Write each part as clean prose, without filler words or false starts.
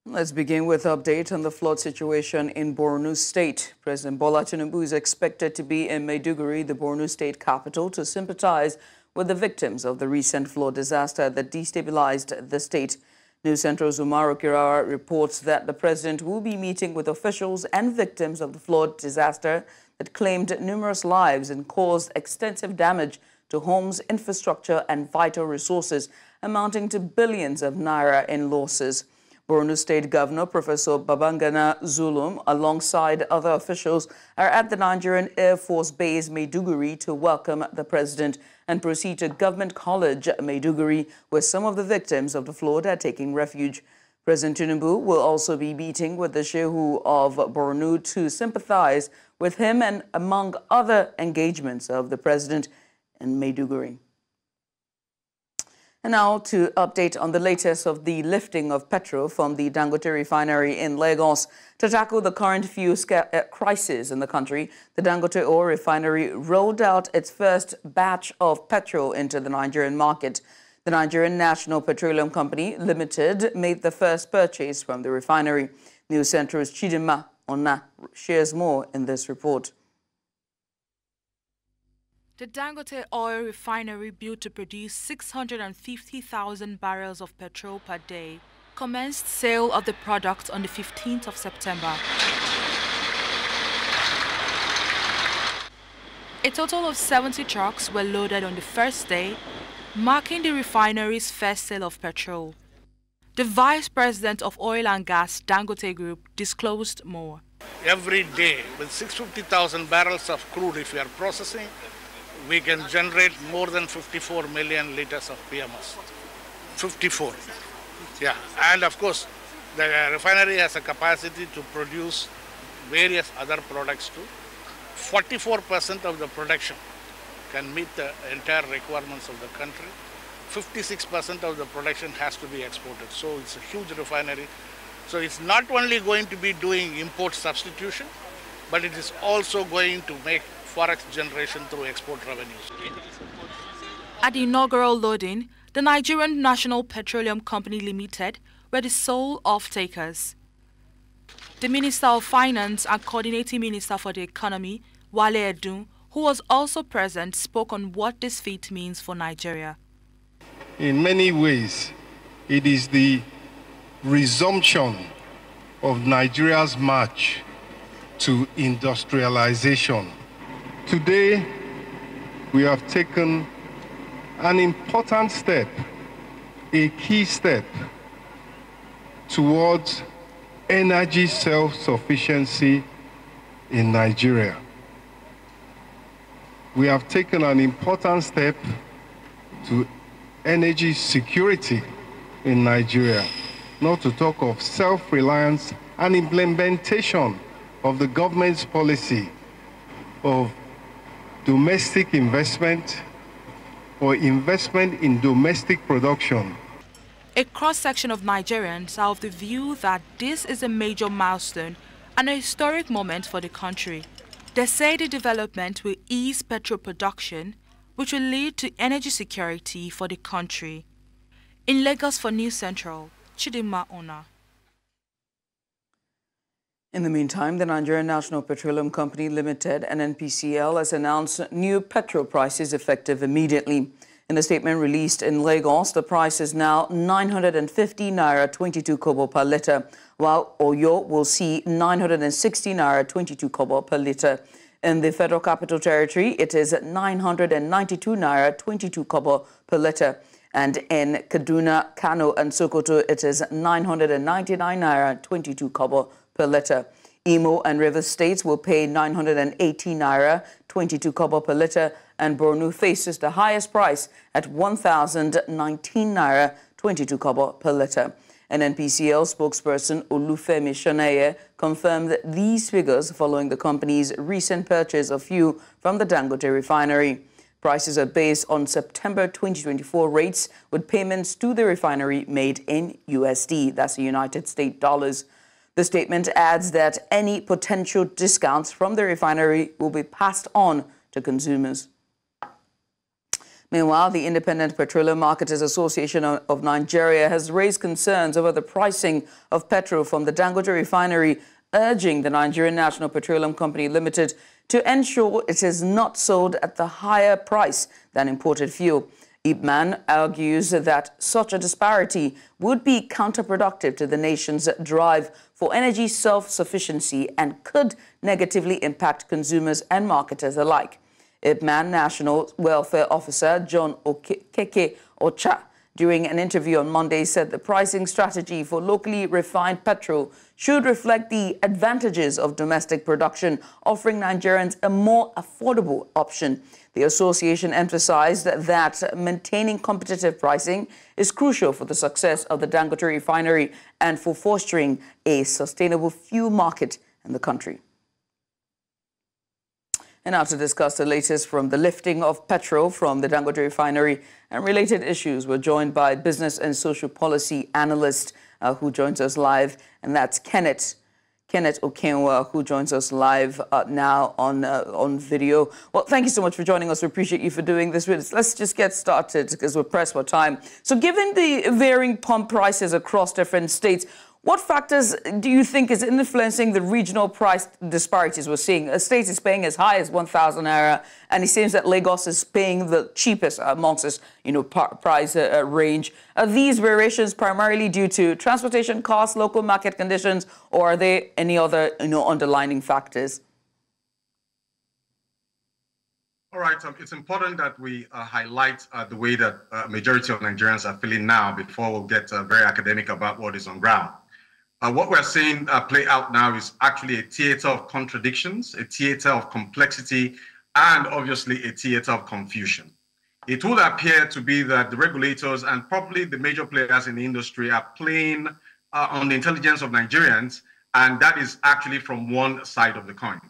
Let's begin with an update on the flood situation in Borno State. President Bola Tinubu is expected to be in Maiduguri, the Borno State capital, to sympathize with the victims of the recent flood disaster that destabilized the state. News Central's Umaru Kirawa reports that the president will be meeting with officials and victims of the flood disaster that claimed numerous lives and caused extensive damage to homes, infrastructure, and vital resources, amounting to billions of naira in losses. Borno State Governor Professor Babangana Zulum, alongside other officials, are at the Nigerian Air Force Base Maiduguri to welcome the president and proceed to Government College Maiduguri, where some of the victims of the flood are taking refuge. President Tinubu will also be meeting with the Shehu of Borno to sympathize with him and among other engagements of the president in Maiduguri. And now to update on the latest of the lifting of petrol from the Dango Oil Refinery in Lagos. To tackle the current fuel crisis in the country, the Dango Oil Refinery rolled out its first batch of petrol into the Nigerian market. The Nigerian National Petroleum Company Limited made the first purchase from the refinery. News Central's Judith shares more in this report. The Dango Oil Refinery, built to produce 650,000 barrels of petrol per day, commenced sale of the product on the 15th of September. A total of 70 trucks were loaded on the first day, marking the refinery's first sale of petrol. The Vice President of Oil and Gas Dangote Group disclosed more. Every day, with 650,000 barrels of crude, if we are processing, we can generate more than 54 million liters of PMS. 54. Yeah, and of course, the refinery has a capacity to produce various other products too. 44% of the production can meet the entire requirements of the country. 56% of the production has to be exported. So it's a huge refinery. So it's not only going to be doing import substitution, but it is also going to make forex generation through export revenues. At the inaugural loading, the Nigerian National Petroleum Company Limited were the sole off-takers. The Minister of Finance and Coordinating Minister for the Economy, Wale Edun, who was also present, spoke on what this feat means for Nigeria. In many ways, it is the resumption of Nigeria's march to industrialization. Today, we have taken an important step, a key step, towards energy self-sufficiency in Nigeria. We have taken an important step to energy security in Nigeria, not to talk of self-reliance and implementation of the government's policy of domestic investment or investment in domestic production. A cross-section of Nigerians are of the view that this is a major milestone and a historic moment for the country. They say the development will ease petrol production, which will lead to energy security for the country. In Lagos for News Central, Chidinma Ona. In the meantime, the Nigerian National Petroleum Company Limited, NNPCL, has announced new petrol prices effective immediately. In a statement released in Lagos, the price is now 950 naira 22 kobo per litre, while Oyo will see 960 naira 22 kobo per litre. In the Federal Capital Territory, it is 992 naira 22 kobo per litre. And in Kaduna, Kano, and Sokoto, it is 999 naira 22 kobo per litre. Imo and Rivers states will pay 980 naira 22 kobo per litre, and Borno faces the highest price at 1,019 naira 22 kobo per litre. NNPCL spokesperson Olufemi Shoneye confirmed these figures following the company's recent purchase of fuel from the Dangote Refinery. Prices are based on September 2024 rates, with payments to the refinery made in USD, that's the United States dollars. The statement adds that any potential discounts from the refinery will be passed on to consumers. Meanwhile, the Independent Petroleum Marketers Association of Nigeria has raised concerns over the pricing of petrol from the Dango Oil Refinery, urging the Nigerian National Petroleum Company Limited to ensure it is not sold at the higher price than imported fuel. IMAN argues that such a disparity would be counterproductive to the nation's drive for energy self-sufficiency and could negatively impact consumers and marketers alike. IMAN National Welfare Officer John Okeke Ocha, during an interview on Monday, said the pricing strategy for locally refined petrol should reflect the advantages of domestic production, offering Nigerians a more affordable option. The association emphasized that maintaining competitive pricing is crucial for the success of the Dango Oil Refinery and for fostering a sustainable fuel market in the country. And now to discuss the latest from the lifting of petrol from the Dango Oil Refinery and related issues, we're joined by business and social policy analyst who joins us live, and that's Kenneth Okenwa, who joins us live now on video. Well, thank you so much for joining us. We appreciate you for doing this with us. Let's just get started because we're pressed for time. So given the varying pump prices across different states, what factors do you think is influencing the regional price disparities we're seeing? A state is paying as high as 1,000 naira, and it seems that Lagos is paying the cheapest amongst this, price range. Are these variations primarily due to transportation costs, local market conditions, or are there any other, underlying factors? All right, it's important that we highlight the way that majority of Nigerians are feeling now before we'll get very academic about what is on ground. What we're seeing play out now is actually a theater of contradictions, a theater of complexity, and obviously a theater of confusion. It would appear to be that the regulators and probably the major players in the industry are playing on the intelligence of Nigerians, and that is actually from one side of the coin.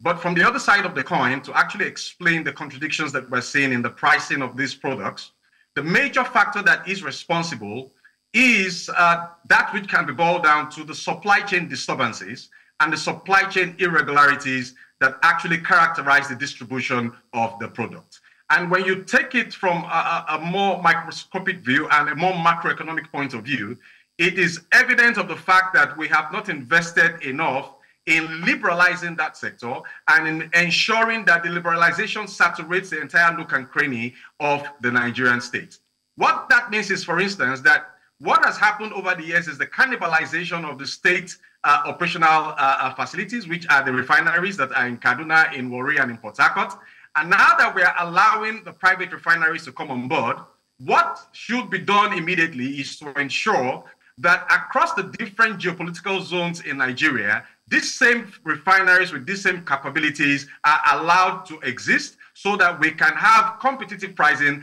But from the other side of the coin, to actually explain the contradictions that we're seeing in the pricing of these products, the major factor that is responsible is that which can be boiled down to the supply chain disturbances and the supply chain irregularities that actually characterize the distribution of the product. And when you take it from a more microscopic view and a more macroeconomic point of view, it is evident of the fact that we have not invested enough in liberalizing that sector and in ensuring that the liberalization saturates the entire nook and cranny of the Nigerian state. What that means is, for instance, that what has happened over the years is the cannibalization of the state operational facilities, which are the refineries that are in Kaduna, in Warri, and in Port Harcourt. And now that we are allowing the private refineries to come on board, what should be done immediately is to ensure that across the different geopolitical zones in Nigeria, these same refineries with these same capabilities are allowed to exist so that we can have competitive pricing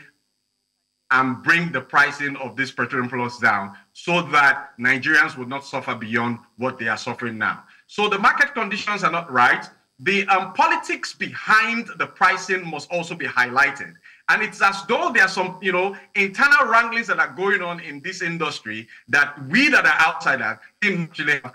and bring the pricing of these petroleum products down so that Nigerians will not suffer beyond what they are suffering now. So the market conditions are not right. The politics behind the pricing must also be highlighted. And it's as though there are some, internal wranglings that are going on in this industry that we that are outsiders didn't actually have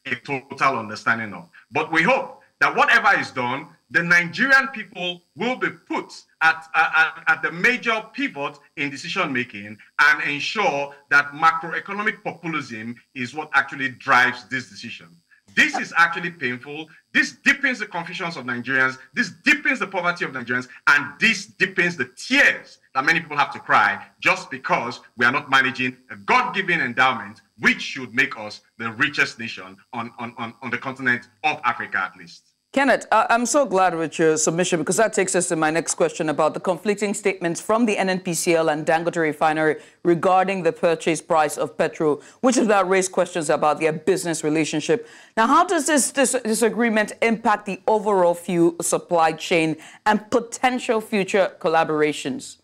a total understanding of. But we hope that whatever is done, the Nigerian people will be put at the major pivot in decision-making and ensure that macroeconomic populism is what actually drives this decision. This is actually painful. This deepens the confusions of Nigerians. This deepens the poverty of Nigerians. And this deepens the tears that many people have to cry just because we are not managing a God-given endowment which should make us the richest nation on the continent of Africa, at least. Kenneth, I'm so glad with your submission because that takes us to my next question about the conflicting statements from the NNPCL and Dango Oil Refinery regarding the purchase price of petrol, which has raised questions about their business relationship. Now, how does this agreement impact the overall fuel supply chain and potential future collaborations?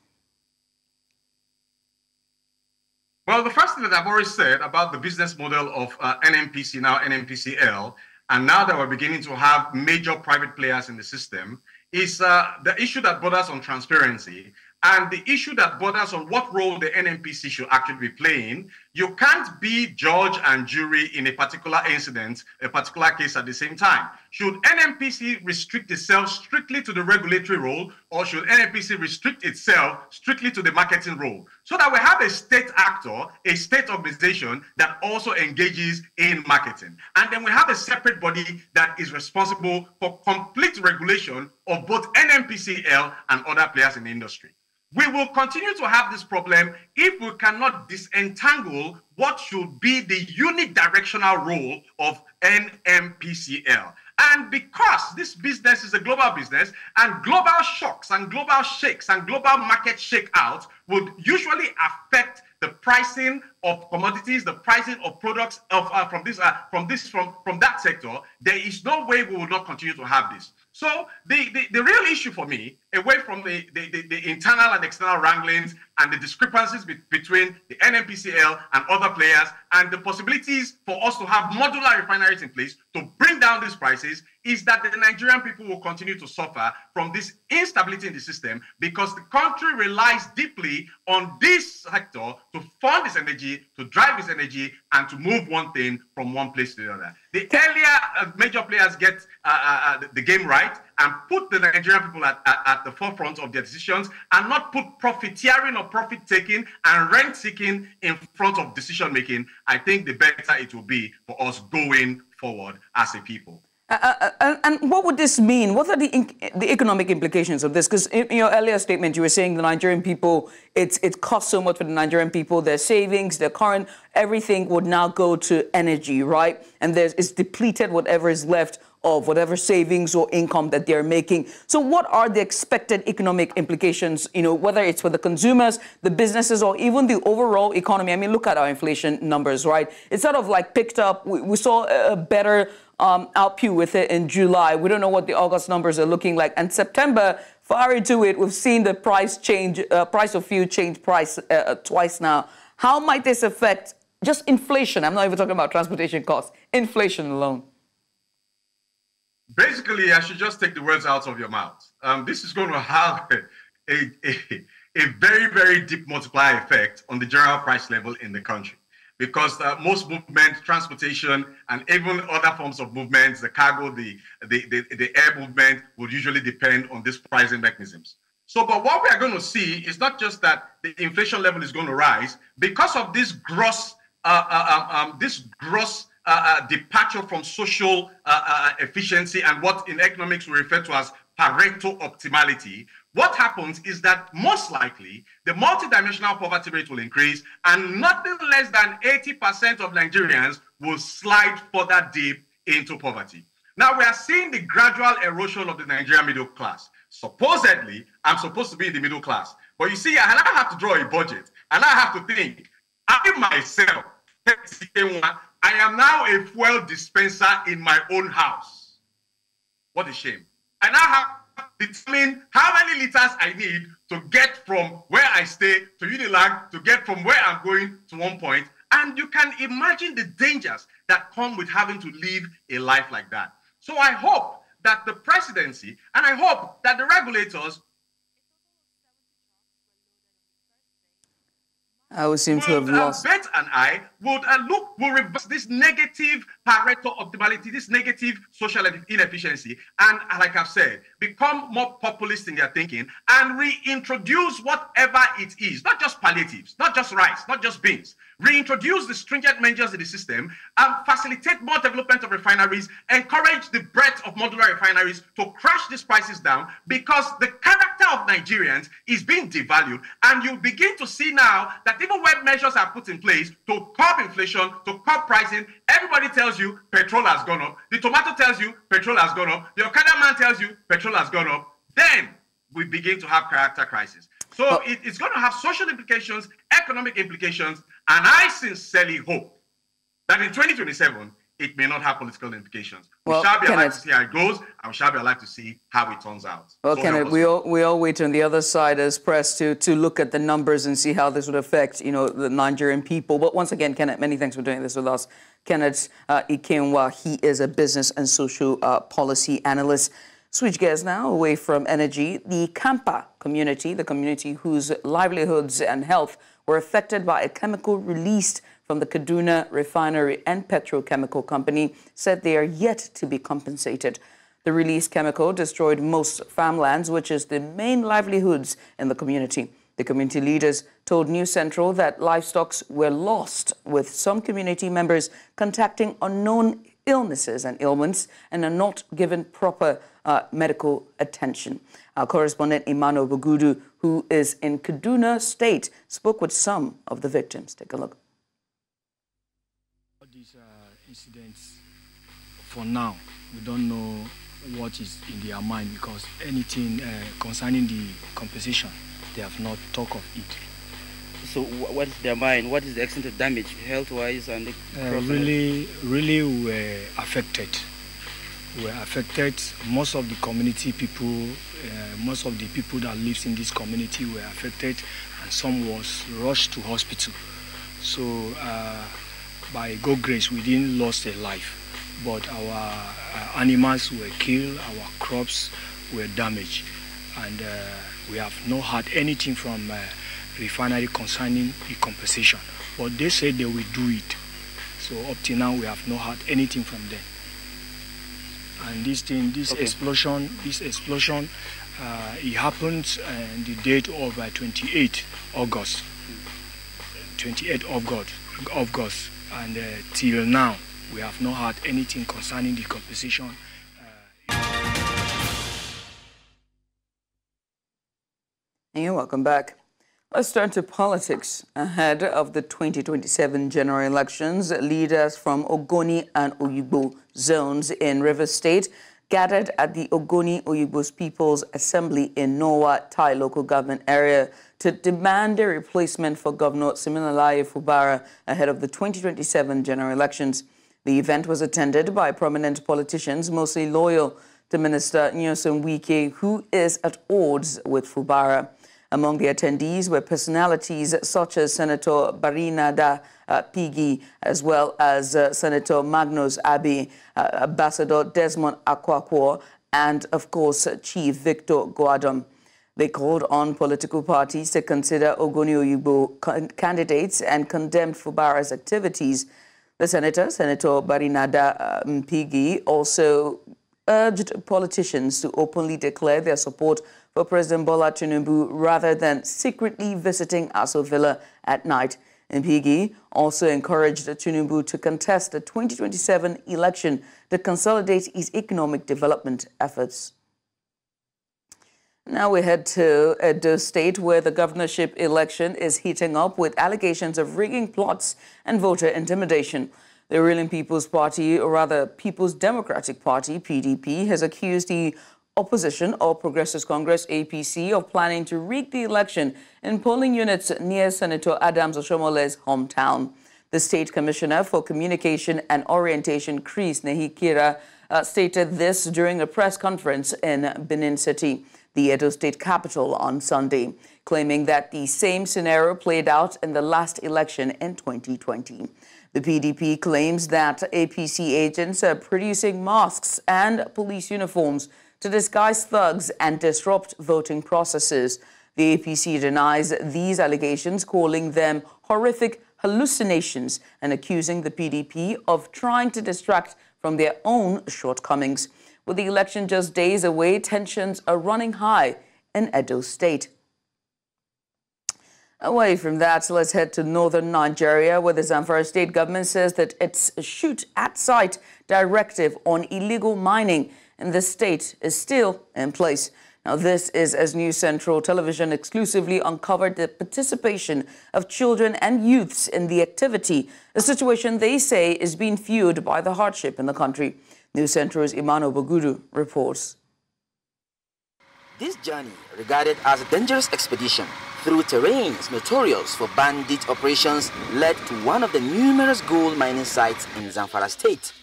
Well, the first thing that I've already said about the business model of NNPC, now NNPCL, and now that we're beginning to have major private players in the system, is the issue that borders on transparency and the issue that borders on what role the NNPC should actually be playing You can't be judge and jury in a particular incident, a particular case at the same time. Should NNPC restrict itself strictly to the regulatory role, or should NNPC restrict itself strictly to the marketing role? So that we have a state actor, a state organization that also engages in marketing. And then we have a separate body that is responsible for complete regulation of both NNPCL and other players in the industry. We will continue to have this problem if we cannot disentangle what should be the unique directional role of NNPCL. And because this business is a global business, and global shocks and global shakes and global market shakeouts would usually affect the pricing of commodities, the pricing of products from that sector, there is no way we will not continue to have this. So the real issue for me, away from the internal and external wranglings and the discrepancies between the NNPCL and other players, and the possibilities for us to have modular refineries in place to bring down these prices, is that the Nigerian people will continue to suffer from this instability in the system, because the country relies deeply on this sector to fund this energy, to drive this energy, and to move one thing from one place to the other. The earlier major players get the game right and put the Nigerian people at the forefront of their decisions, and not put profiteering or profit-taking and rent-seeking in front of decision-making, I think the better it will be for us going forward as a people. And what would this mean? What are the economic implications of this? Because in your earlier statement, you were saying the Nigerian people, it costs so much for the Nigerian people, their savings, their current, everything would now go to energy, right? And it's depleted whatever is left of whatever savings or income that they're making. So what are the expected economic implications, whether it's for the consumers, the businesses, or even the overall economy? I mean, look at our inflation numbers, right? It's sort of like picked up. We saw a better output with it in July. We don't know what the August numbers are looking like. And September, far into it, we've seen the price change, price of fuel change price twice now. How might this affect just inflation? I'm not even talking about transportation costs, inflation alone. Basically, I should just take the words out of your mouth. This is going to have a very, very deep multiplier effect on the general price level in the country. Because most movement, transportation, and even other forms of movements, the cargo, the air movement, would usually depend on these pricing mechanisms. So, but what we are going to see is not just that the inflation level is going to rise because of this gross departure from social efficiency and what in economics we refer to as Pareto optimality. What happens is that most likely the multidimensional poverty rate will increase, and nothing less than 80% of Nigerians will slide further deep into poverty. Now we are seeing the gradual erosion of the Nigerian middle class. Supposedly, I'm supposed to be in the middle class, but you see, I have to draw a budget, and I have to think, I myself, I am now a fuel dispenser in my own house. What a shame. And I have to determine how many liters I need to get from where I stay to Unilag, to get from where I'm going to one point. And you can imagine the dangers that come with having to live a life like that. So I hope that the presidency, and I hope that the regulators I seem to have lost. Bet and I will reverse this negative Pareto optimality, this negative social inefficiency, and like I've said, become more populist in their thinking and reintroduce whatever it is, not just palliatives, not just rice, not just beans. Reintroduce the stringent measures in the system and facilitate more development of refineries, encourage the breadth of modular refineries to crash these prices down, because the character of Nigerians is being devalued, and you begin to see now that even when measures are put in place to curb inflation, to curb pricing, everybody tells you petrol has gone up. The tomato tells you petrol has gone up. The Okada man tells you petrol has gone up. Then we begin to have character crisis. So it's going to have social implications, economic implications, and I sincerely hope that in 2027, it may not have political implications. We shall be alive to see how it goes, and we shall be alive to see how it turns out. Well, so Kenneth, we all wait on the other side as press to look at the numbers and see how this would affect, the Nigerian people. But once again, Kenneth, many thanks for doing this with us. Kenneth Ikenwa, he is a business and social policy analyst. Switch gears now away from energy. The Kampa community, the community whose livelihoods and health were affected by a chemical released from the Kaduna Refinery and Petrochemical Company said they are yet to be compensated. The released chemical destroyed most farmlands, which is the main livelihoods in the community. The community leaders told News Central that livestock were lost, with some community members contacting unknown illnesses and ailments and are not given proper medical attention. Our correspondent IMAN Concerns, who is in Edo State, spoke with some of the victims. Take a look. These incidents, for now, we don't know what is in their mind, because anything concerning the compensation, they have not talked of it. So what is their mind? What is the extent of damage, health-wise and really we were affected. We were affected. Most of the community people, most of the people that lives in this community were affected, and some was rushed to hospital. So by God's grace, we didn't lose a life, but our animals were killed, our crops were damaged, and we have not had anything from refinery concerning the compensation. But they said they will do it. So up till now, we have not had anything from them. And this thing, this explosion, it happened on the date of 28 August. 28 August. And till now, we have not had anything concerning the compensation. And you're welcome back. Let's turn to politics. Ahead of the 2027 general elections, leaders from Ogoni and Oyigbo zones in Rivers State gathered at the Ogoni Oyigbo People's Assembly in Nowa Tai local government area to demand a replacement for Governor Siminalayi Fubara ahead of the 2027 general elections. The event was attended by prominent politicians, mostly loyal to Minister Nyesom Wike, who is at odds with Fubara. Among the attendees were personalities such as Senator Barinada Pigi, as well as Senator Magnus Abi, Ambassador Desmond Akwakwo, and, of course, Chief Victor Goadom. They called on political parties to consider Ogoni Oyigbo candidates and condemned Fubara's activities. The Senator Barinada Pigi, also urged politicians to openly declare their support for President Bola Tinubu rather than secretly visiting Aso Villa at night. Mpigi also encouraged Tinubu to contest the 2027 election to consolidate his economic development efforts. Now we head to Edo State, where the governorship election is heating up with allegations of rigging plots and voter intimidation. The ruling People's Party, or rather People's Democratic Party, PDP, has accused the opposition, All Progressives Congress, APC, of planning to rig the election in polling units near Senator Adams Oshomole's hometown. The State Commissioner for Communication and Orientation, Chris Nehikira, stated this during a press conference in Benin City, the Edo State capital, on Sunday, claiming that the same scenario played out in the last election in 2020. The PDP claims that APC agents are producing masks and police uniforms to disguise thugs and disrupt voting processes. The APC denies these allegations, calling them horrific hallucinations and accusing the PDP of trying to distract from their own shortcomings. With the election just days away, tensions are running high in Edo State. Away from that, let's head to northern Nigeria, where the Zamfara state government says that its shoot-at-sight directive on illegal mining in the state is still in place. Now, this is as News Central Television exclusively uncovered the participation of children and youths in the activity, a situation they say is being fueled by the hardship in the country. News Central's IMAN Concerns reports. This journey, regarded as a dangerous expedition through terrains notorious for bandit operations, led to one of the numerous gold mining sites in Zamfara State.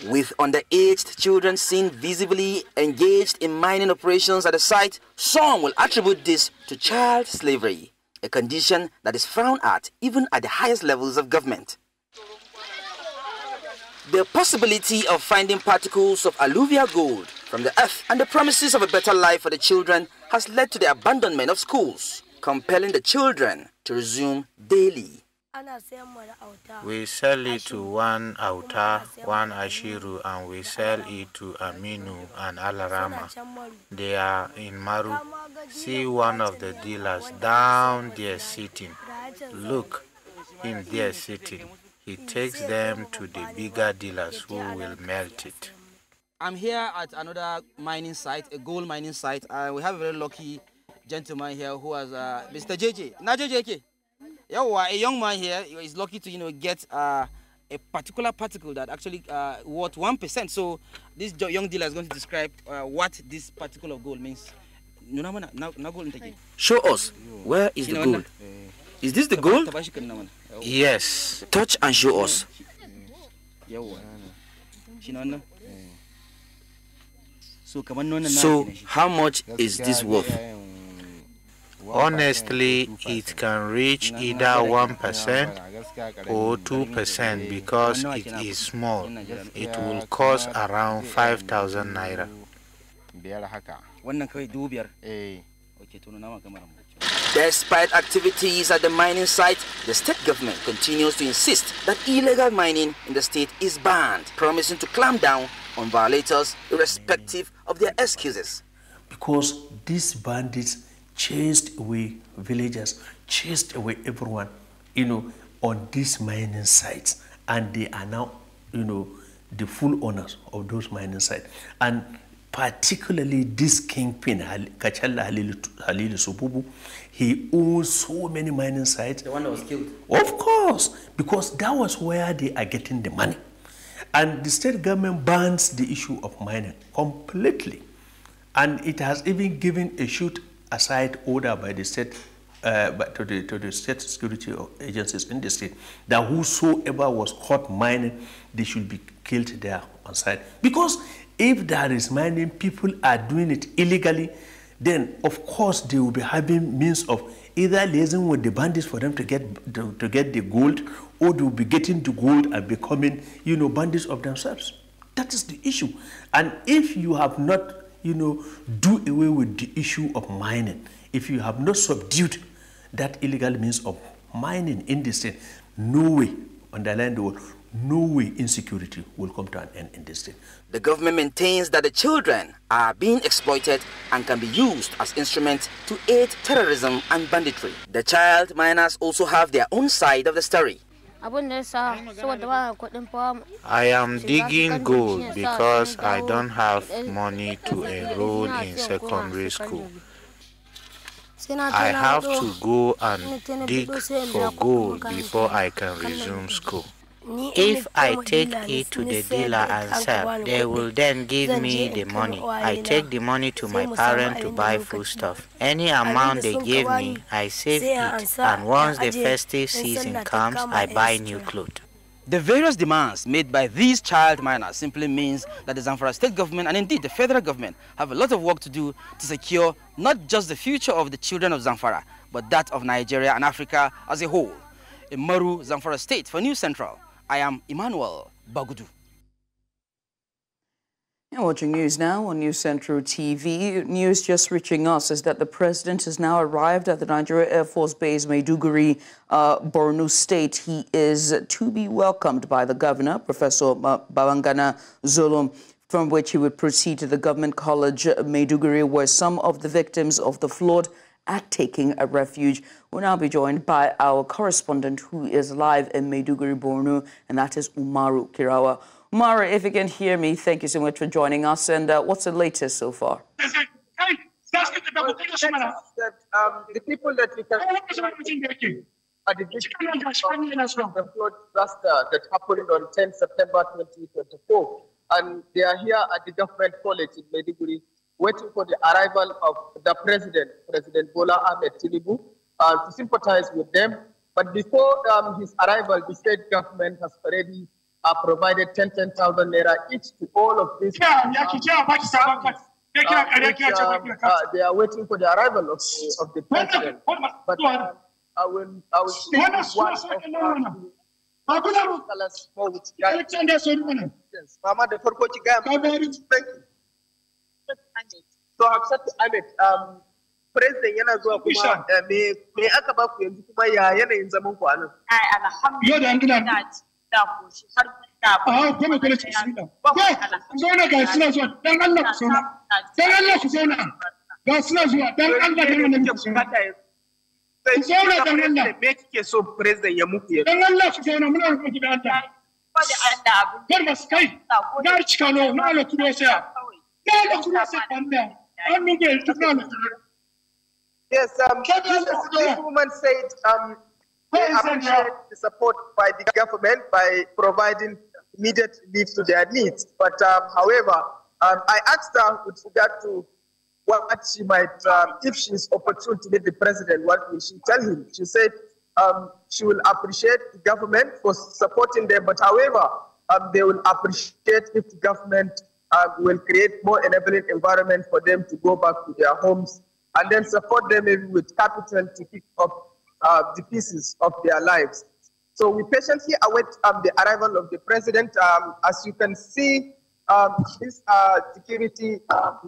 With underaged children seen visibly engaged in mining operations at the site, some will attribute this to child slavery, a condition that is frowned at even at the highest levels of government. The possibility of finding particles of alluvial gold from the earth and the promises of a better life for the children has led to the abandonment of schools, compelling the children to resume daily We sell it to one Auta, one Ashiru, and we sell it to Aminu and Alarama. They are in Maru. See one of the dealers down there sitting. Look, him there sitting. He takes them to the bigger dealers who will melt it. I'm here at another mining site, a gold mining site. We have a very lucky gentleman here who has Mr. JJ. Najo JK. A young man here is lucky to get a particular particle that actually worth 1%. So this young dealer is going to describe what this particle of gold means. Show us, where is the gold? Is this the gold? Yes. Touch and show us. So how much is this worth? Honestly, it can reach either 1% or 2% because it is small. It will cost around 5,000 naira. Despite activities at the mining site, the state government continues to insist that illegal mining in the state is banned, promising to clamp down on violators irrespective of their excuses. Because these bandits chased away villagers, chased away everyone, on these mining sites, and they are now, the full owners of those mining sites. And particularly this kingpin, Kachala Halilu Sububu, he owns so many mining sites. The one that was killed? Of course, because that was where they are getting the money. And the state government bans the issue of mining completely. And it has even given a shoot-aside order by the state, to the state security agencies in the state, that whosoever was caught mining, they should be killed there on site. Because if there is mining, people are doing it illegally, then of course they will be having means of either liaising with the bandits for them to get the gold, or they will be getting the gold and becoming, bandits of themselves. That is the issue. And if you have not, do away with the issue of mining, if you have not subdued that illegal means of mining in the state, no way, underline the word, no way insecurity will come to an end in this state. The government maintains that the children are being exploited and can be used as instruments to aid terrorism and banditry. The child miners also have their own side of the story. I am digging gold because I don't have money to enroll in secondary school. I have to go and dig for gold before I can resume school. If I take it to the dealer and sell, they will then give me the money. I take the money to my parents to buy foodstuff. Any amount they give me, I save it, and once the festive season comes, I buy new clothes. The various demands made by these child miners simply means that the Zamfara state government and indeed the federal government have a lot of work to do to secure not just the future of the children of Zamfara, but that of Nigeria and Africa as a whole. In Maru, Zamfara State, for News Central, I am Emmanuel Bagudu. You're watching news now on News Central TV. News just reaching us is that the president has now arrived at the Nigeria Air Force Base, Maiduguri, Borno State. He is to be welcomed by the governor, Professor Babangana Zulum, from which he would proceed to the Government College Maiduguri, where some of the victims of the flood are taking a refuge. We'll now be joined by our correspondent who is live in Maiduguri, Borno, and that is Umaru Kirawa. Umaru, if you can hear me, thank you so much for joining us. And what's the latest so far? The people that we can are the victims of the flood disaster that happened on 10 September 2024. And they are here at the Government College in Maiduguri, waiting for the arrival of the President Bola Tinubu, to sympathize with them. But before his arrival, the state government has already provided 10,000 naira each to all of these. They are waiting for the arrival of the President. But I will speak with one of So I've said to Ahmed, president yana zuwa kuma me aka ba ku yanzu kuma ya yanayin zaman ku anan? Alhamdulillah. Da ku shi har da ba. Kuma kula ci shi da. Zauna ga suna zuwa dan Allah ku zauna. Dan Allah ku zauna. Ga suna zuwa dan Allah dan wannan ku zauna. Sai zauna dan Allah. Me kike so president ya muku yanzu? Dan Allah ku zauna muna roƙon ki da Allah. Wanda Allah abu. Kar ba kai. Na cika no na la kuma sai. Na la kuma sai banda. An mu ga tukana. Yes, this woman said they appreciate the support by the government by providing immediate relief to their needs. But however, I asked her with regard to what she might, if she's opportune to meet the president, what will she tell him? She said she will appreciate the government for supporting them, but however, they will appreciate if the government will create more enabling environment for them to go back to their homes and then support them maybe with capital to pick up the pieces of their lives. So we patiently await the arrival of the president. As you can see, this security. They are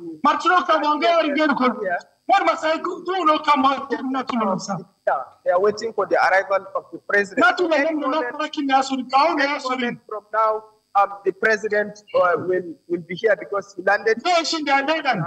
waiting for the arrival of the president. From now, the president will be here because he landed around.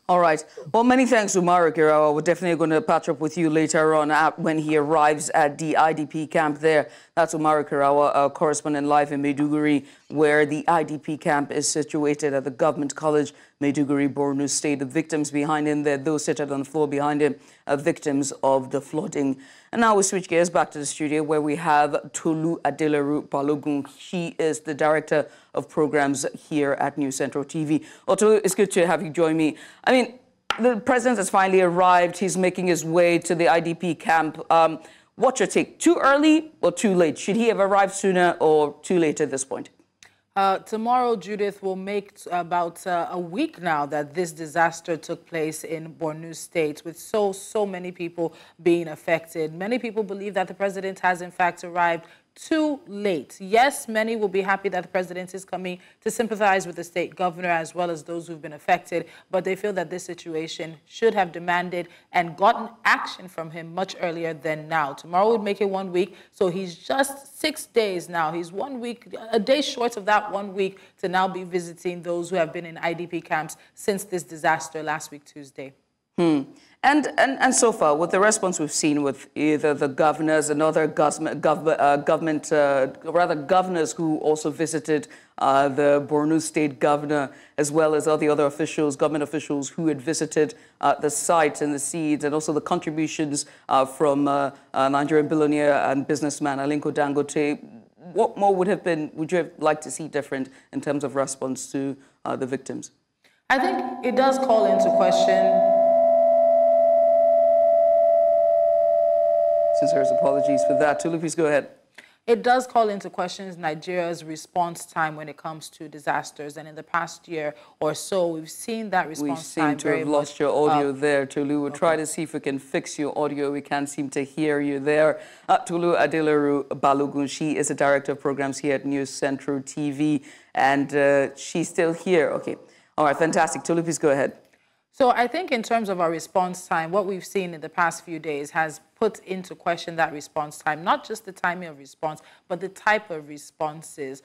All right. Well, many thanks, Umar Girawa. We're definitely going to patch up with you later on when he arrives at the IDP camp there. That's Umar Girawa, correspondent live in Maiduguri, where the IDP camp is situated at the Government College Maiduguri, Borno State. The victims behind him there, those seated on the floor behind him, are victims of the flooding. And now we switch gears back to the studio where we have Tolu Adeleru Balogun. She is the Director of Programs here at New Central TV. Well, Tolu, it's good to have you join me. I mean, the president has finally arrived. He's making his way to the IDP camp. What's your take? Too early or too late? Should he have arrived sooner or too late at this point? Tomorrow, Judith, will make about a week now that this disaster took place in Borno State with so many people being affected. Many people believe that the president has, in fact, arrived too late. Yes, many will be happy that the president is coming to sympathize with the state governor as well as those who've been affected, but they feel that this situation should have demanded and gotten action from him much earlier than now. Tomorrow would make it 1 week, so he's just 6 days now. He's 1 week, a day short of that 1 week to now be visiting those who have been in IDP camps since this disaster last week, Tuesday. And so far, with the response we've seen with either the governors and other governors who also visited the Borno State governor, as well as all the other officials, government officials who had visited the site and the seeds, and also the contributions from Nigerian billionaire and businessman Aliko Dangote, what more would you have liked to see different in terms of response to the victims? I think it does call into question. Sincerest apologies for that. Tolu, please go ahead. It does call into question Nigeria's response time when it comes to disasters. And in the past year or so, we've seen that response time. We seem to have lost your audio there, Tolu. We'll try to see if we can fix your audio. We can't seem to hear you there. Tolu Adeleru Balogun, she is a director of programs here at News Central TV. And she's still here. Okay. All right, fantastic. Tolu, please go ahead. So I think in terms of our response time, what we've seen in the past few days has put into question that response time, not just the timing of response, but the type of responses,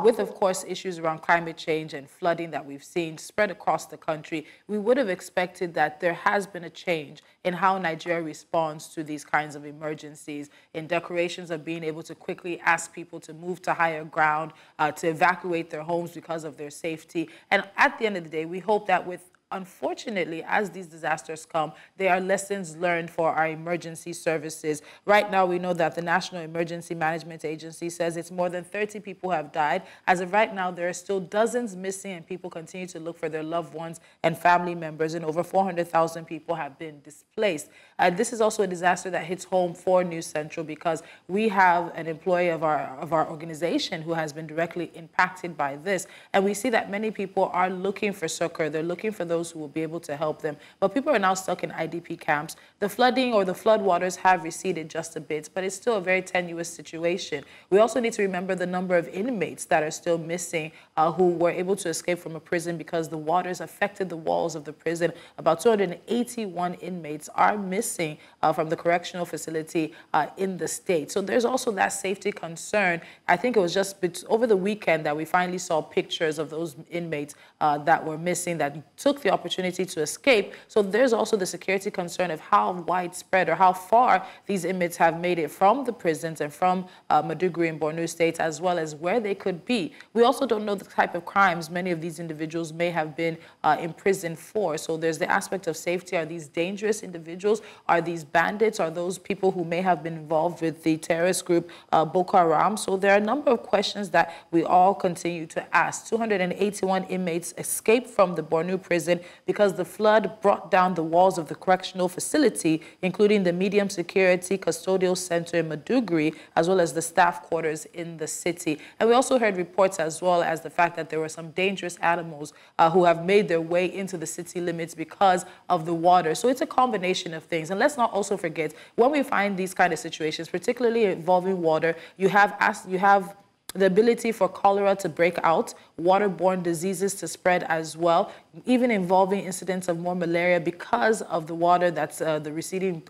with, of course, issues around climate change and flooding that we've seen spread across the country. We would have expected that there has been a change in how Nigeria responds to these kinds of emergencies, in declarations of being able to quickly ask people to move to higher ground, to evacuate their homes because of their safety. And at the end of the day, we hope that unfortunately, as these disasters come, there are lessons learned for our emergency services. Right now, we know that the National Emergency Management Agency says it's more than 30 people have died. As of right now, there are still dozens missing, and people continue to look for their loved ones and family members, and over 400,000 people have been displaced. This is also a disaster that hits home for News Central because we have an employee of our organization who has been directly impacted by this. And we see that many people are looking for succor. They're looking for those who will be able to help them. But people are now stuck in IDP camps. The flooding or the floodwaters have receded just a bit, but it's still a very tenuous situation. We also need to remember the number of inmates that are still missing who were able to escape from a prison because the waters affected the walls of the prison. About 281 inmates are missing from the correctional facility in the state. So there's also that safety concern. I think it was just over the weekend that we finally saw pictures of those inmates that were missing, that took the opportunity to escape. So there's also the security concern of how widespread or how far these inmates have made it from the prisons and from Maiduguri and Borno State, as well as where they could be. We also don't know the type of crimes many of these individuals may have been imprisoned for. So there's the aspect of safety. Are these dangerous individuals? Are these bandits? Are those people who may have been involved with the terrorist group Boko Haram? So there are a number of questions that we all continue to ask. 281 inmates escaped from the Borno prison because the flood brought down the walls of the correctional facility, including the medium security custodial center in Maiduguri, as well as the staff quarters in the city. And we also heard reports as well as the fact that there were some dangerous animals who have made their way into the city limits because of the water. So it's a combination of things. And let's not also forget, when we find these kind of situations, particularly involving water, you have the ability for cholera to break out, waterborne diseases to spread as well, even involving incidents of more malaria because of the water that's the receding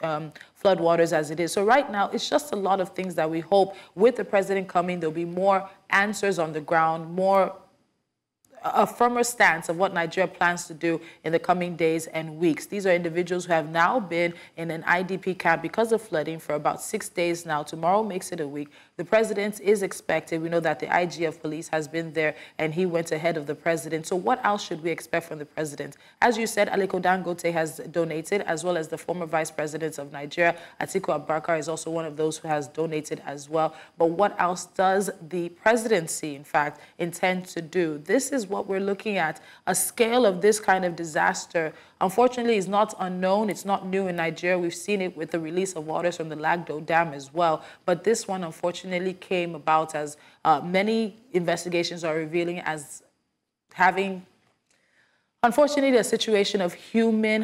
flood waters as it is. So right now, it's just a lot of things that we hope with the president coming, there'll be more answers on the ground, a firmer stance of what Nigeria plans to do in the coming days and weeks. These are individuals who have now been in an IDP camp because of flooding for about 6 days now. Tomorrow makes it a week. The president is expected. We know that the IG of police has been there and he went ahead of the president. So what else should we expect from the president? As you said, Aliko Dangote has donated, as well as the former vice president of Nigeria, Atiku Abubakar, is also one of those who has donated as well. But what else does the presidency, in fact, intend to do? This is what we're looking at. A scale of this kind of disaster, unfortunately, is not unknown. It's not new in Nigeria. We've seen it with the release of waters from the Lagdo Dam as well. But this one, unfortunately, came about as many investigations are revealing as having, unfortunately, a situation of human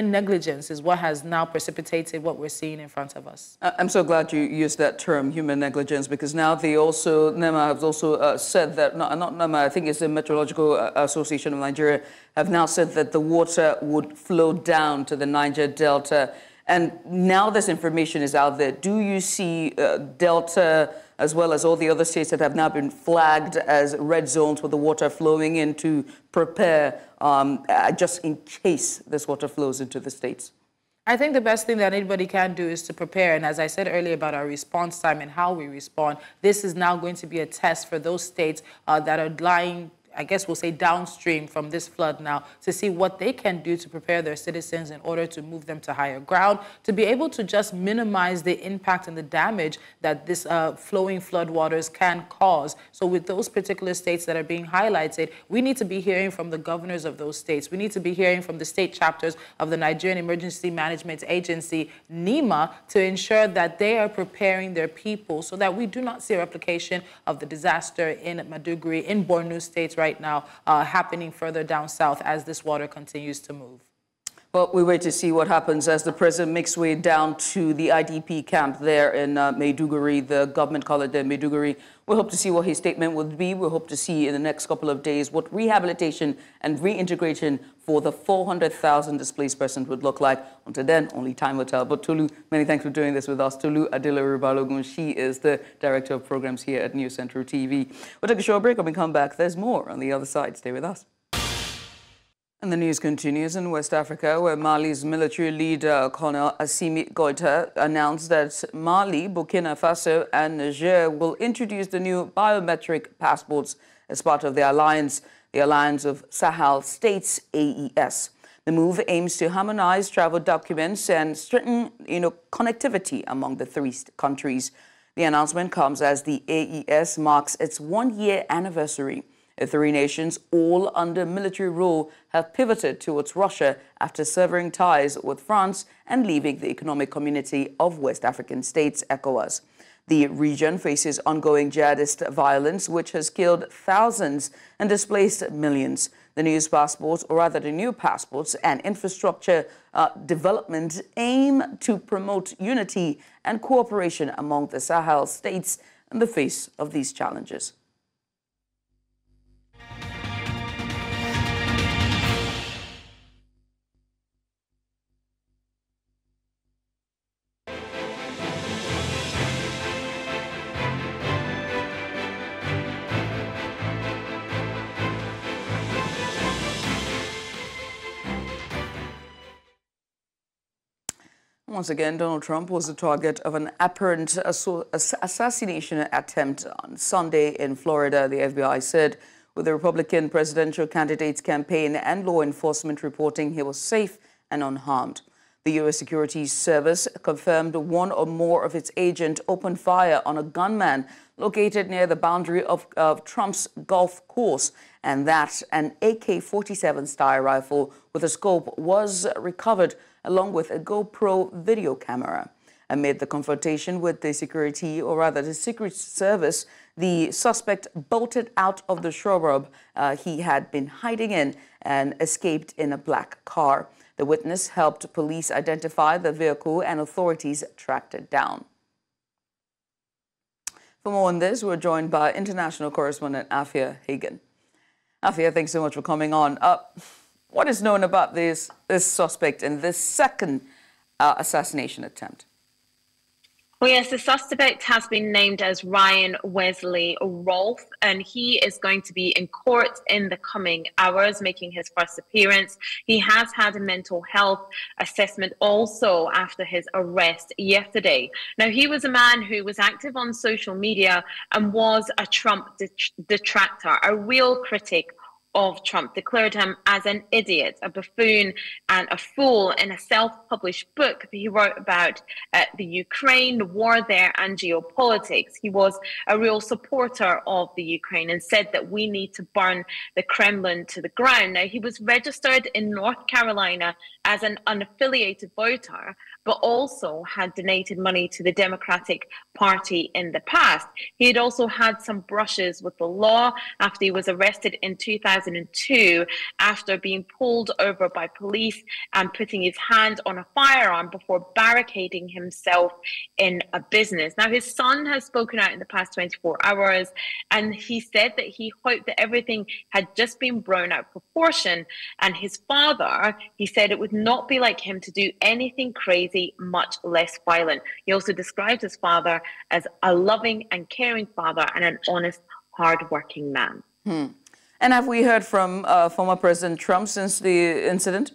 negligence is what has now precipitated what we're seeing in front of us. I'm so glad you used that term, human negligence, because now NEMA has also said that, not NEMA, I think it's the Meteorological Association of Nigeria, have now said that the water would flow down to the Niger Delta. And now this information is out there. Do you see Delta, as well as all the other states that have now been flagged as red zones with the water flowing in, to prepare just in case this water flows into the states? I think the best thing that anybody can do is to prepare. And as I said earlier about our response time and how we respond, this is now going to be a test for those states that are lying, I guess we'll say, downstream from this flood now, to see what they can do to prepare their citizens in order to move them to higher ground, to be able to just minimize the impact and the damage that this flowing flood waters can cause. So with those particular states that are being highlighted, we need to be hearing from the governors of those states. We need to be hearing from the state chapters of the Nigerian Emergency Management Agency, NEMA, to ensure that they are preparing their people so that we do not see a replication of the disaster in Maiduguri, in Borno State right now, happening further down south as this water continues to move. Well, we wait to see what happens as the president makes way down to the IDP camp there in Maiduguri, the Government College Maiduguri. We hope to see what his statement would be. We hope to see in the next couple of days what rehabilitation and reintegration for the 400,000 displaced persons would look like. Until then, only time will tell. But Tolu, many thanks for doing this with us. Tolu Adila-Rubalogun, she is the Director of Programs here at News Central TV. We'll take a short break. When we come back, there's more on the other side. Stay with us. And the news continues in West Africa, where Mali's military leader, Colonel Assimi Goïta, announced that Mali, Burkina Faso and Niger will introduce the new biometric passports as part of the Alliance of Sahel States, AES. The move aims to harmonize travel documents and strengthen connectivity among the three countries. The announcement comes as the AES marks its one-year anniversary. The three nations, all under military rule, have pivoted towards Russia after severing ties with France and leaving the Economic Community of West African States, ECOWAS. The region faces ongoing jihadist violence, which has killed thousands and displaced millions. The new passports and infrastructure development aim to promote unity and cooperation among the Sahel states in the face of these challenges. Once again, Donald Trump was the target of an apparent assassination attempt on Sunday in Florida, the FBI said, with the Republican presidential candidate's campaign and law enforcement reporting he was safe and unharmed. The U.S. Security Service confirmed one or more of its agents opened fire on a gunman located near the boundary of Trump's golf course, and that an AK-47 style rifle with a scope was recovered along with a GoPro video camera. Amid the confrontation with the Secret Service, the suspect bolted out of the suburb he had been hiding in and escaped in a black car. The witness helped police identify the vehicle and authorities tracked it down. For more on this, we're joined by international correspondent Afia Hagan. Afia, thanks so much for coming on. What is known about this suspect in this second assassination attempt? Well, yes, the suspect has been named as Ryan Wesley Rolfe, and he is going to be in court in the coming hours, making his first appearance. He has had a mental health assessment also after his arrest yesterday. Now, he was a man who was active on social media and was a Trump detractor, a real critic of Trump, declared him as an idiot, a buffoon and a fool in a self-published book that he wrote about the Ukraine, the war there and geopolitics. He was a real supporter of the Ukraine and said that we need to burn the Kremlin to the ground. Now, he was registered in North Carolina as an unaffiliated voter, but also had donated money to the Democratic Party in the past. He had also had some brushes with the law after he was arrested in 2002 after being pulled over by police and putting his hand on a firearm before barricading himself in a business. Now, his son has spoken out in the past 24 hours, and he said that he hoped that everything had just been blown out of proportion. And his father, he said it would not be like him to do anything crazy, much less violent. He also described his father as a loving and caring father and an honest, hard-working man. And have we heard from former President Trump since the incident?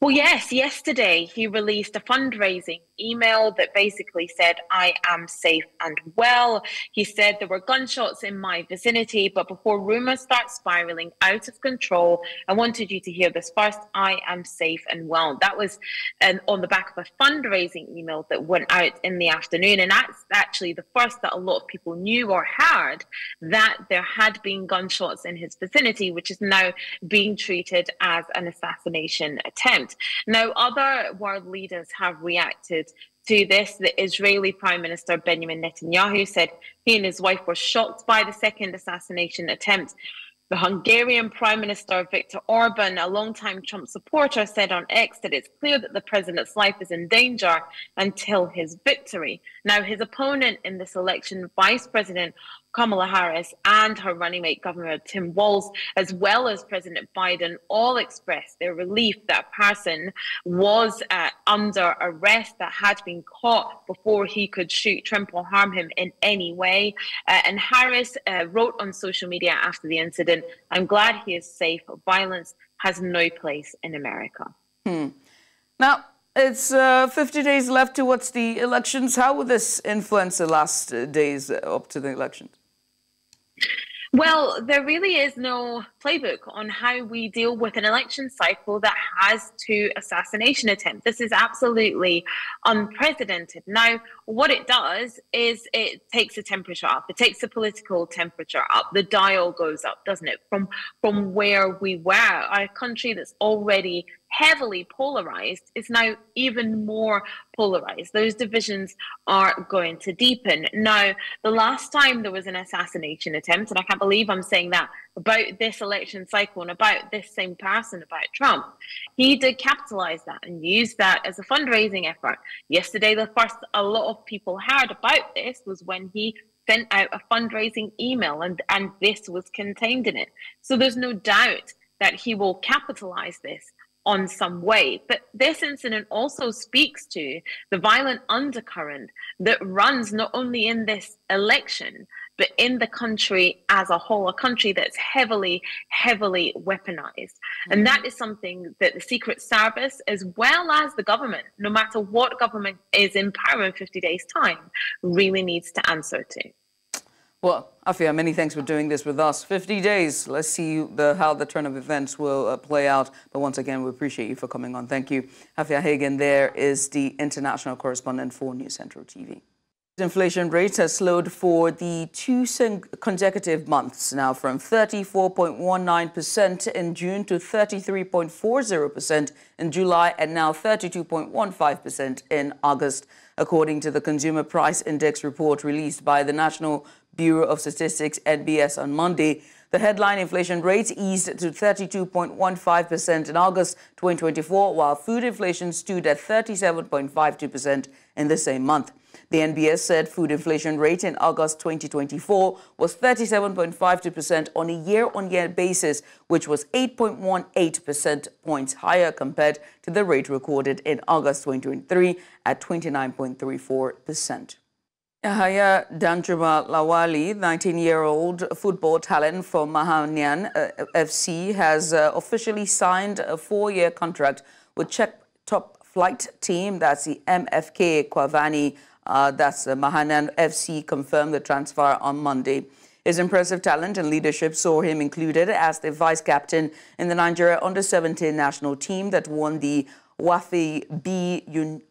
Well, yes, yesterday he released a fundraising email that basically said, I am safe and well. He said there were gunshots in my vicinity, but before rumors start spiraling out of control, I wanted you to hear this first, I am safe and well. That was on the back of a fundraising email that went out in the afternoon. And that's actually the first that a lot of people knew or heard that there had been gunshots in his vicinity, which is now being treated as an assassination attempt. Now, other world leaders have reacted to this. The Israeli Prime Minister Benjamin Netanyahu said he and his wife were shocked by the second assassination attempt. The Hungarian Prime Minister Viktor Orban, a longtime Trump supporter, said on X that it's clear that the president's life is in danger until his victory. Now, his opponent in this election, Vice President Kamala Harris and her running mate Governor Tim Walz, as well as President Biden, all expressed their relief that a person was under arrest, that had been caught before he could shoot Trump or harm him in any way. And Harris wrote on social media after the incident, I'm glad he is safe. Violence has no place in America. Now, it's 50 days left towards the elections. How will this influence the last days up to the elections? Well, there really is no playbook on how we deal with an election cycle that has two assassination attempts. This is absolutely unprecedented. Now, what it does is it takes the temperature up. It takes the political temperature up. The dial goes up, doesn't it? From where we were, a country that's already heavily polarized is now even more polarized. Those divisions are going to deepen. Now, the last time there was an assassination attempt, and I can't believe I'm saying that about this election cycle and about this same person, about Trump, he did capitalize that and use that as a fundraising effort. Yesterday, the first a lot of people heard about this was when he sent out a fundraising email, and this was contained in it. So there's no doubt that he will capitalize this on some way. But this incident also speaks to the violent undercurrent that runs not only in this election, but in the country as a whole, a country that's heavily, heavily weaponized. And that is something that the Secret Service, as well as the government, no matter what government is in power in 50 days' time, really needs to answer to. Well, Afia, many thanks for doing this with us. 50 days. Let's see how the turn of events will play out. But once again, we appreciate you for coming on. Thank you. Afia Hagen there is the international correspondent for News Central TV. Inflation rate has slowed for the 2 consecutive months now, from 34.19% in June to 33.40% in July, and now 32.15% in August, according to the Consumer Price Index report released by the National Bureau of Statistics, NBS, on Monday. The headline inflation rate eased to 32.15% in August 2024, while food inflation stood at 37.52% in the same month. The NBS said food inflation rate in August 2024 was 37.52% on a year-on-year basis, which was 8.18% points higher compared to the rate recorded in August 2023 at 29.34%. Yahaya Danjuma Lawali, 19-year-old football talent from Mahanyan FC, has officially signed a 4-year contract with Czech top flight team, that's the MFK Kwavani. That's Mahanyan FC confirmed the transfer on Monday. His impressive talent and leadership saw him included as the vice-captain in the Nigeria under-17 national team that won the WAFE B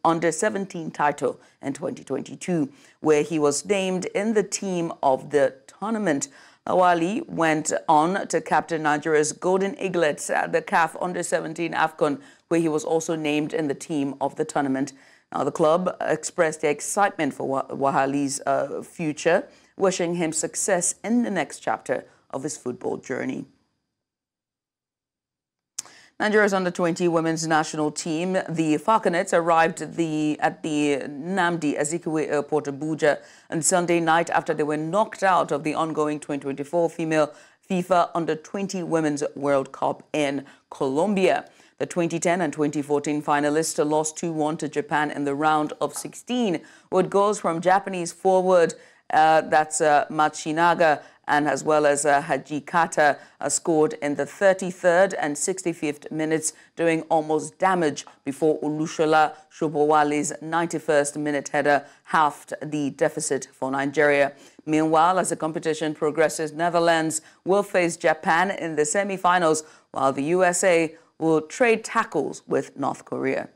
under-17 title in 2022, where he was named in the team of the tournament. Awali went on to captain Nigeria's Golden Eaglets at the CAF under-17 AFCON, where he was also named in the team of the tournament. Now, the club expressed their excitement for Wahali's future, wishing him success in the next chapter of his football journey. Nigeria's under-20 women's national team, the Falconets, arrived at the Nnamdi Azikiwe Airport, Abuja, on Sunday night after they were knocked out of the ongoing 2024 female FIFA Under-20 Women's World Cup in Colombia. The 2010 and 2014 finalists lost 2-1 to Japan in the round of 16, with goals from Japanese forward Machinaga, and as well as Hajikata scored in the 33rd and 65th minutes, doing almost damage before Olushola Shobowale's 91st minute header halved the deficit for Nigeria. Meanwhile, as the competition progresses, Netherlands will face Japan in the semi-finals, while the USA will trade tackles with North Korea.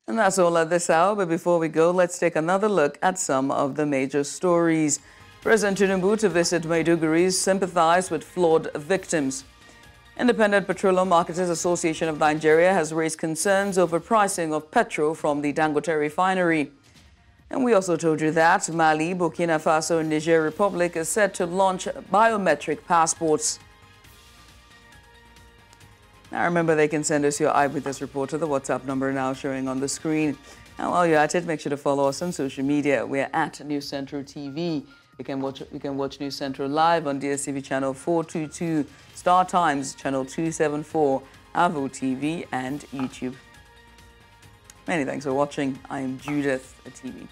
And that's all at this hour, but before we go, let's take another look at some of the major stories. President Tinubu to visit Maiduguri sympathized with flood victims. Independent Petroleum Marketers Association of Nigeria has raised concerns over pricing of petrol from the Dango Oil Refinery. And we also told you that Mali, Burkina Faso, and Niger Republic is set to launch biometric passports. Now remember, they can send us your eyewitness report to the WhatsApp number now showing on the screen. And while you're at it, make sure to follow us on social media. We're at News Central TV. You can watch News Central live on DSTV channel 422, Star Times channel 274, Avo TV, and YouTube. Many thanks for watching. I am Judith, Atibi.